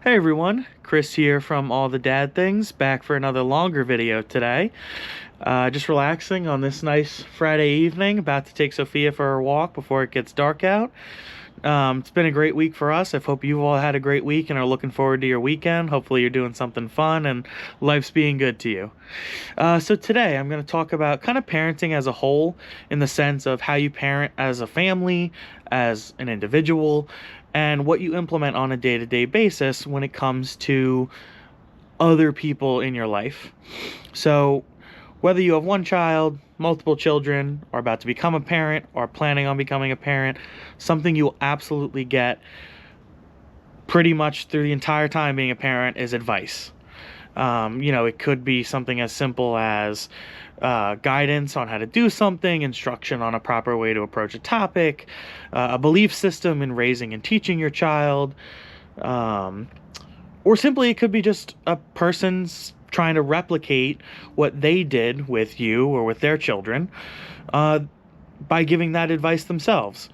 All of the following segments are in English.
Hey everyone, Chris here from All the Dad Things, back for another longer video today. Just relaxing on this nice Friday evening, about to take Sophia for her walk before it gets dark out. It's been a great week for us. I hope you all had a great week and are looking forward to your weekend. Hopefully you're doing something fun and life's being good to you. So today I'm going to talk about kind of parenting as a whole, in the sense of how you parent as a family, as an individual, and what you implement on a day-to-day basis when it comes to other people in your life. So whether you have one child, multiple children, are about to become a parent, or planning on becoming a parent, something you'll absolutely get pretty much through the entire time being a parent is advice. It could be something as simple as guidance on how to do something, instruction on a proper way to approach a topic, a belief system in raising and teaching your child, or simply it could be just a person's trying to replicate what they did with you or with their children by giving that advice themselves.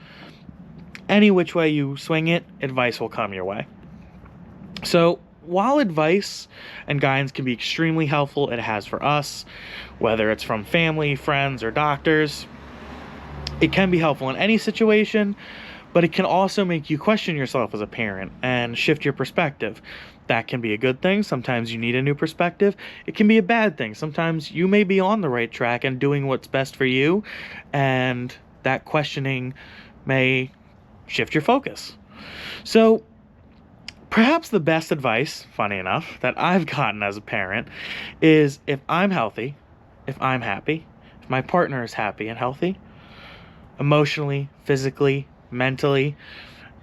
Any which way you swing it, advice will come your way. So while advice and guidance can be extremely helpful, it has for us, whether it's from family, friends, or doctors, it can be helpful in any situation, but it can also make you question yourself as a parent and shift your perspective. That can be a good thing. Sometimes you need a new perspective. It can be a bad thing. Sometimes you may be on the right track and doing what's best for you, and that questioning may shift your focus. So perhaps the best advice, funny enough, that I've gotten as a parent is, if I'm healthy, if I'm happy, if my partner is happy and healthy, emotionally, physically, mentally,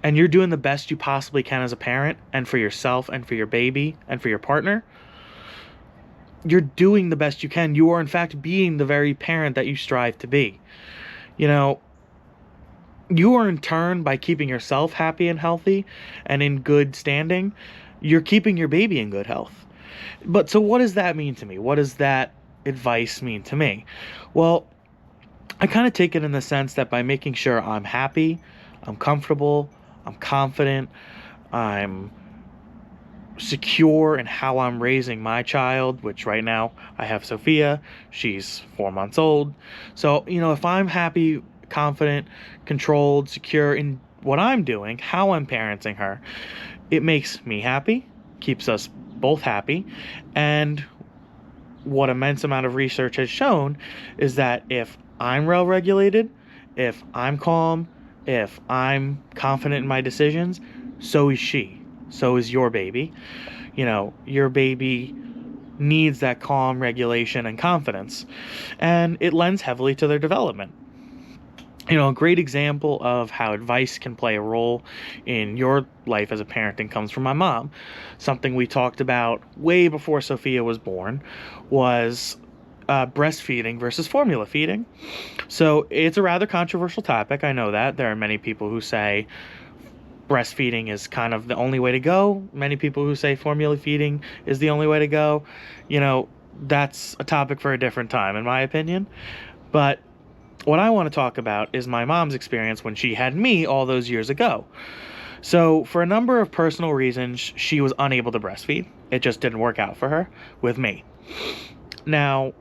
and you're doing the best you possibly can as a parent, and for yourself and for your baby and for your partner, you're doing the best you can. You are in fact being the very parent that you strive to be. You are in turn, by keeping yourself happy and healthy and in good standing, you're keeping your baby in good health. But so what does that mean to me? What does that advice mean to me? Well, I kind of take it in the sense that by making sure I'm happy, I'm comfortable, I'm confident, I'm secure in how I'm raising my child, which right now I have Sophia. She's 4 months old. So, if I'm happy, confident, controlled, secure in what I'm doing, how I'm parenting her, it makes me happy, keeps us both happy. And what immense amount of research has shown is that if I'm well regulated, if I'm calm, if I'm confident in my decisions, so is she. So is your baby. Your baby needs that calm regulation and confidence, and it lends heavily to their development. A great example of how advice can play a role in your life as a parenting comes from my mom. Something we talked about way before Sophia was born was breastfeeding versus formula feeding. So it's a rather controversial topic. I know that. There are many people who say breastfeeding is kind of the only way to go. Many people who say formula feeding is the only way to go. That's a topic for a different time, in my opinion. But what I want to talk about is my mom's experience when she had me all those years ago. So for a number of personal reasons, she was unable to breastfeed. It just didn't work out for her with me. Now,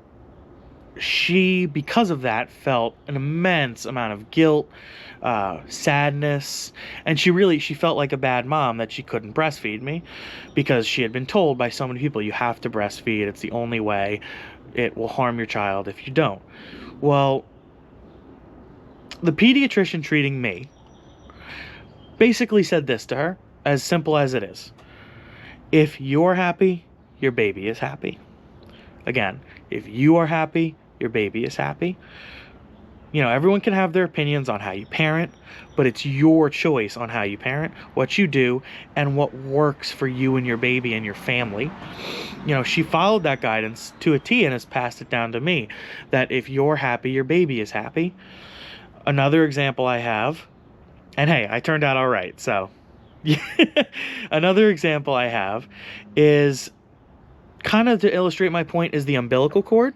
she, because of that, felt an immense amount of guilt, sadness, and she felt like a bad mom that she couldn't breastfeed me, because she had been told by so many people, you have to breastfeed, it's the only way, it will harm your child if you don't. Well, the pediatrician treating me basically said this to her, as simple as it is: if you're happy, your baby is happy. Again, if you are happy, your baby is happy. Everyone can have their opinions on how you parent, but it's your choice on how you parent, what you do, and what works for you and your baby and your family. She followed that guidance to a T and has passed it down to me, that if you're happy, your baby is happy. Another example I have, and hey, I turned out all right, so another example I have is kind of to illustrate my point, is the umbilical cord.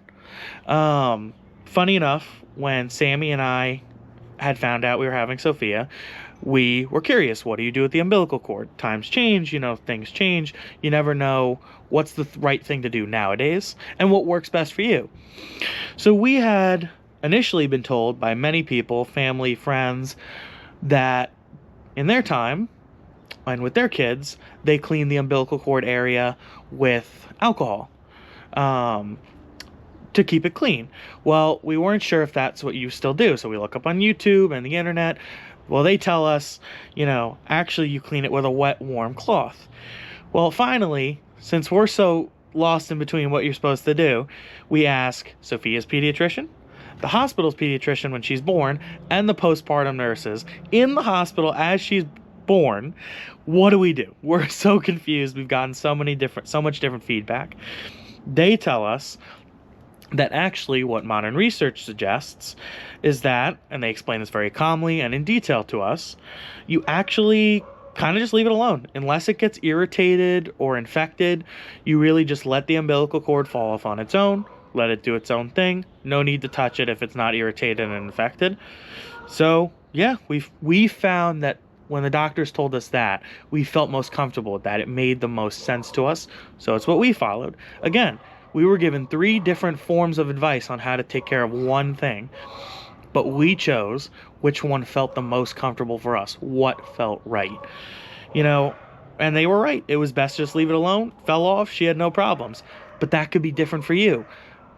Funny enough, when Sammy and I had found out we were having Sophia, we were curious. What do you do with the umbilical cord? Times change, things change. You never know what's the right thing to do nowadays and what works best for you. So we had initially been told by many people, family, friends, that in their time and with their kids, they clean the umbilical cord area with alcohol to keep it clean. Well, we weren't sure if that's what you still do, so we look up on YouTube and the internet. Well, they tell us, actually you clean it with a wet, warm cloth. Well, finally, since we're so lost in between what you're supposed to do, we ask Sophia's pediatrician, the hospital's pediatrician when she's born, and the postpartum nurses in the hospital as she's born. What do we do? We're so confused. We've gotten so much different feedback. They tell us that actually what modern research suggests is that, and they explain this very calmly and in detail to us, you actually kind of just leave it alone. Unless it gets irritated or infected, you really just let the umbilical cord fall off on its own, let it do its own thing. No need to touch it if it's not irritated and infected. So yeah, we found that when the doctors told us that, we felt most comfortable with that. It made the most sense to us, so it's what we followed. Again, we were given 3 different forms of advice on how to take care of one thing, but we chose which one felt the most comfortable for us, what felt right. And they were right. It was best to just leave it alone. Fell off, she had no problems. But that could be different for you.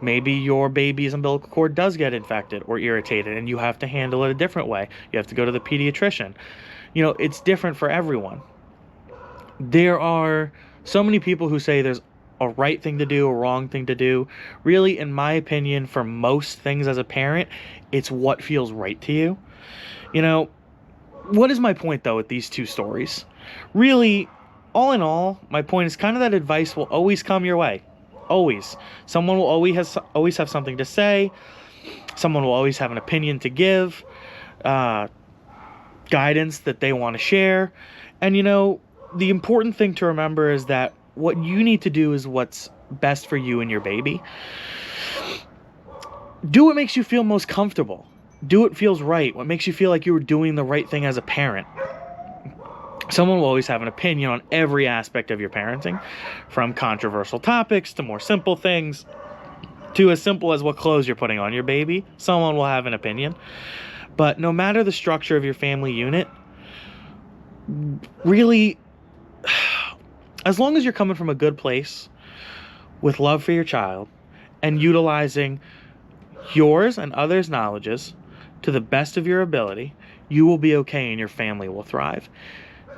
Maybe your baby's umbilical cord does get infected or irritated, and you have to handle it a different way. You have to go to the pediatrician. It's different for everyone. There are so many people who say there's a right thing to do, a wrong thing to do. Really, in my opinion, for most things as a parent, it's what feels right to you. What is my point, though, with these 2 stories? Really, all in all, my point is kind of that advice will always come your way. Always. Someone will always have something to say. Someone will always have an opinion to give. Guidance that they want to share. And, the important thing to remember is that what you need to do is what's best for you and your baby. Do what makes you feel most comfortable. Do what feels right. What makes you feel like you were doing the right thing as a parent. Someone will always have an opinion on every aspect of your parenting, from controversial topics to more simple things, to as simple as what clothes you're putting on your baby. Someone will have an opinion. But no matter the structure of your family unit, really, as long as you're coming from a good place with love for your child and utilizing yours and others' knowledges to the best of your ability, you will be okay and your family will thrive.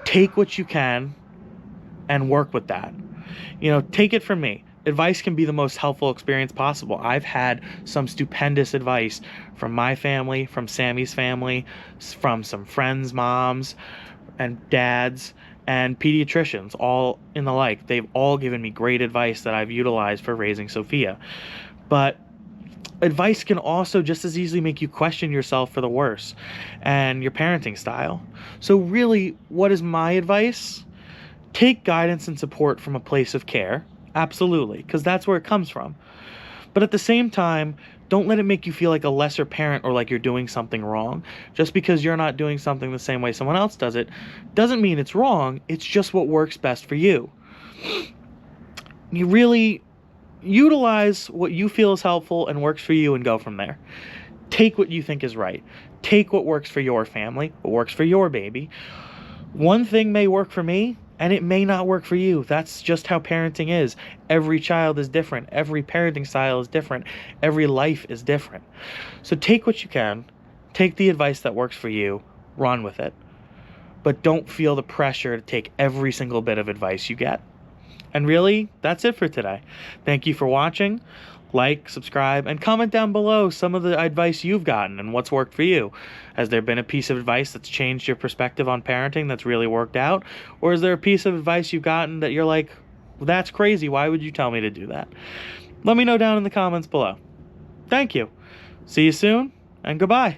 Take what you can and work with that. Take it from me. Advice can be the most helpful experience possible. I've had some stupendous advice from my family, from Sammy's family, from some friends' moms and dads, and pediatricians, all in the like. They've all given me great advice that I've utilized for raising Sophia. But advice can also just as easily make you question yourself for the worse and your parenting style. So really, what is my advice? Take guidance and support from a place of care. Absolutely, because that's where it comes from. But at the same time, don't let it make you feel like a lesser parent or like you're doing something wrong. Just because you're not doing something the same way someone else does it doesn't mean it's wrong. It's just what works best for you. You really utilize what you feel is helpful and works for you and go from there. Take what you think is right. Take what works for your family, what works for your baby. One thing may work for me, and it may not work for you. That's just how parenting is. Every child is different. Every parenting style is different. Every life is different. So take what you can. Take the advice that works for you. Run with it. But don't feel the pressure to take every single bit of advice you get. And really, that's it for today. Thank you for watching. Like, subscribe, and comment down below some of the advice you've gotten and what's worked for you. Has there been a piece of advice that's changed your perspective on parenting that's really worked out? Or is there a piece of advice you've gotten that you're like, well, that's crazy, why would you tell me to do that? Let me know down in the comments below. Thank you. See you soon, and goodbye.